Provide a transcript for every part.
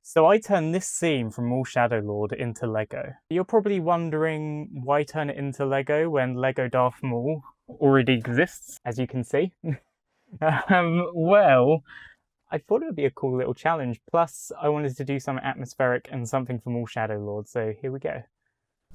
So I turned this scene from Maul Shadow Lord into Lego. You're probably wondering why turn it into Lego when Lego Darth Maul already exists, as you can see. Well, I thought it would be a cool little challenge. Plus, I wanted to do something atmospheric and something for Maul Shadow Lord, so here we go.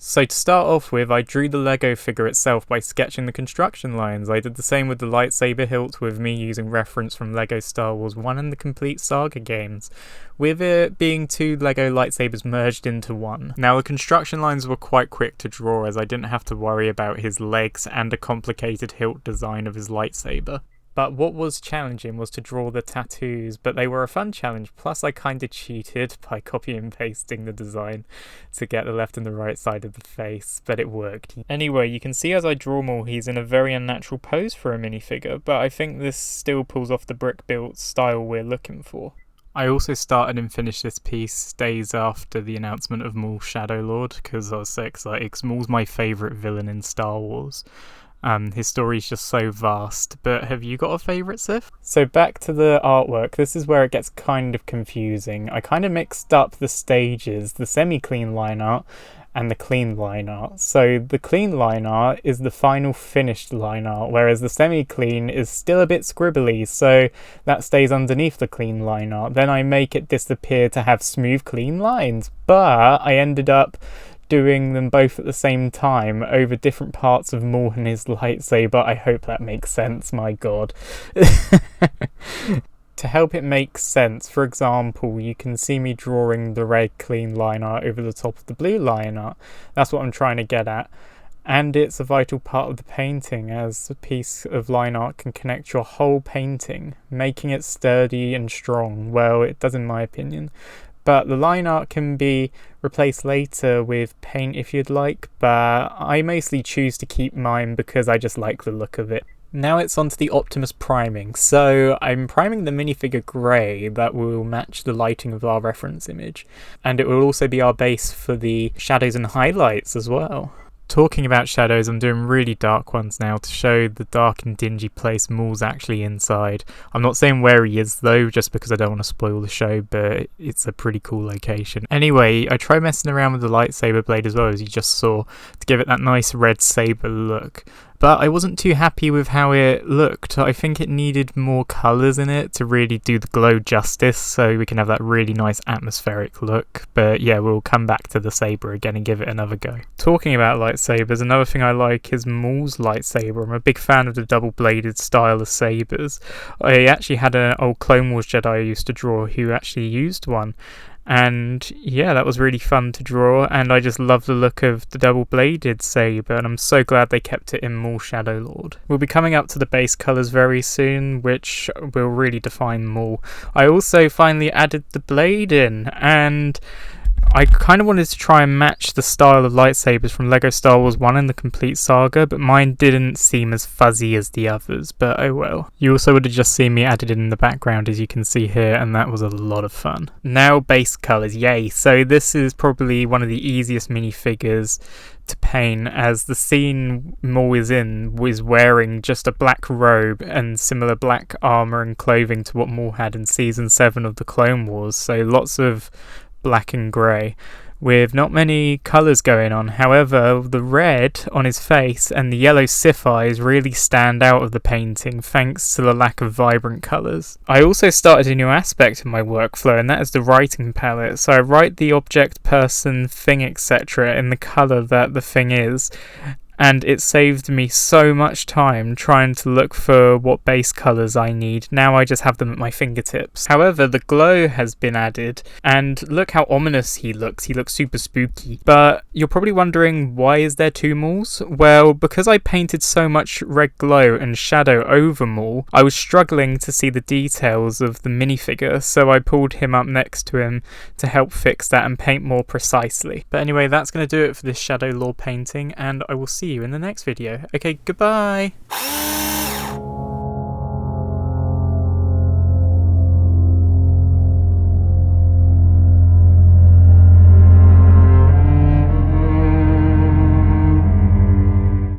So to start off with, I drew the Lego figure itself by sketching the construction lines. I did the same with the lightsaber hilt, with me using reference from Lego Star Wars 1 and the complete saga games, with it being two Lego lightsabers merged into one. Now the construction lines were quite quick to draw, as I didn't have to worry about his legs and a complicated hilt design of his lightsaber. But what was challenging was to draw the tattoos, but they were a fun challenge, plus I kinda cheated by copy and pasting the design to get the left and the right side of the face, but it worked. Anyway, you can see as I draw Maul, he's in a very unnatural pose for a minifigure, but I think this still pulls off the brick built style we're looking for. I also started and finished this piece days after the announcement of Maul Shadow Lord, because I was so excited, because Maul's my favourite villain in Star Wars. His story is just so vast, but have you got a favourite, Sif? So back to the artwork, this is where it gets kind of confusing. I kind of mixed up the stages, the semi-clean line art and the clean line art. So the clean line art is the final finished line art, whereas the semi-clean is still a bit scribbly, so that stays underneath the clean line art. Then I make it disappear to have smooth clean lines, but I ended up doing them both at the same time over different parts of Maul and his lightsaber. I hope that makes sense, my god. To help it make sense, for example, you can see me drawing the red clean line art over the top of the blue line art. That's what I'm trying to get at. And it's a vital part of the painting, as a piece of line art can connect your whole painting, making it sturdy and strong. Well, it does in my opinion. But the line art can be replaced later with paint if you'd like, but I mostly choose to keep mine because I just like the look of it. Now it's onto the Optimus priming. So I'm priming the minifigure grey, that will match the lighting of our reference image, and it will also be our base for the shadows and highlights as well. Talking about shadows, I'm doing really dark ones now to show the dark and dingy place Maul's actually inside. I'm not saying where he is though, just because I don't want to spoil the show, but it's a pretty cool location. Anyway, I tried messing around with the lightsaber blade as well, as you just saw, to give it that nice red saber look. But I wasn't too happy with how it looked. I think it needed more colours in it to really do the glow justice, so we can have that really nice atmospheric look. But yeah, we'll come back to the saber again and give it another go. Talking about lightsabers, another thing I like is Maul's lightsaber. I'm a big fan of the double-bladed style of sabers. I actually had an old Clone Wars Jedi I used to draw who actually used one. And yeah, that was really fun to draw, and I just love the look of the double-bladed saber, and I'm so glad they kept it in Maul Shadow Lord. We'll be coming up to the base colours very soon, which will really define Maul. I also finally added the blade in, and I kind of wanted to try and match the style of lightsabers from Lego Star Wars 1 and the complete saga, but mine didn't seem as fuzzy as the others, but oh well. You also would have just seen me added in the background, as you can see here, and that was a lot of fun. Now base colours, yay! So this is probably one of the easiest minifigures to paint, as the scene Maul is in was wearing just a black robe and similar black armour and clothing to what Maul had in Season 7 of the Clone Wars, so lots of black and grey, with not many colours going on. However, the red on his face and the yellow Sith eyes really stand out of the painting thanks to the lack of vibrant colours. I also started a new aspect in my workflow, and that is the writing palette. So I write the object, person, thing, etc. in the colour that the thing is, and it saved me so much time trying to look for what base colours I need. Now I just have them at my fingertips. However, the glow has been added, and look how ominous he looks. He looks super spooky. But you're probably wondering, why is there two Mauls? Well, because I painted so much red glow and shadow over Maul, I was struggling to see the details of the minifigure, so I pulled him up next to him to help fix that and paint more precisely. But anyway, that's going to do it for this Shadow Lord painting, and I will see you in the next video. Okay, goodbye!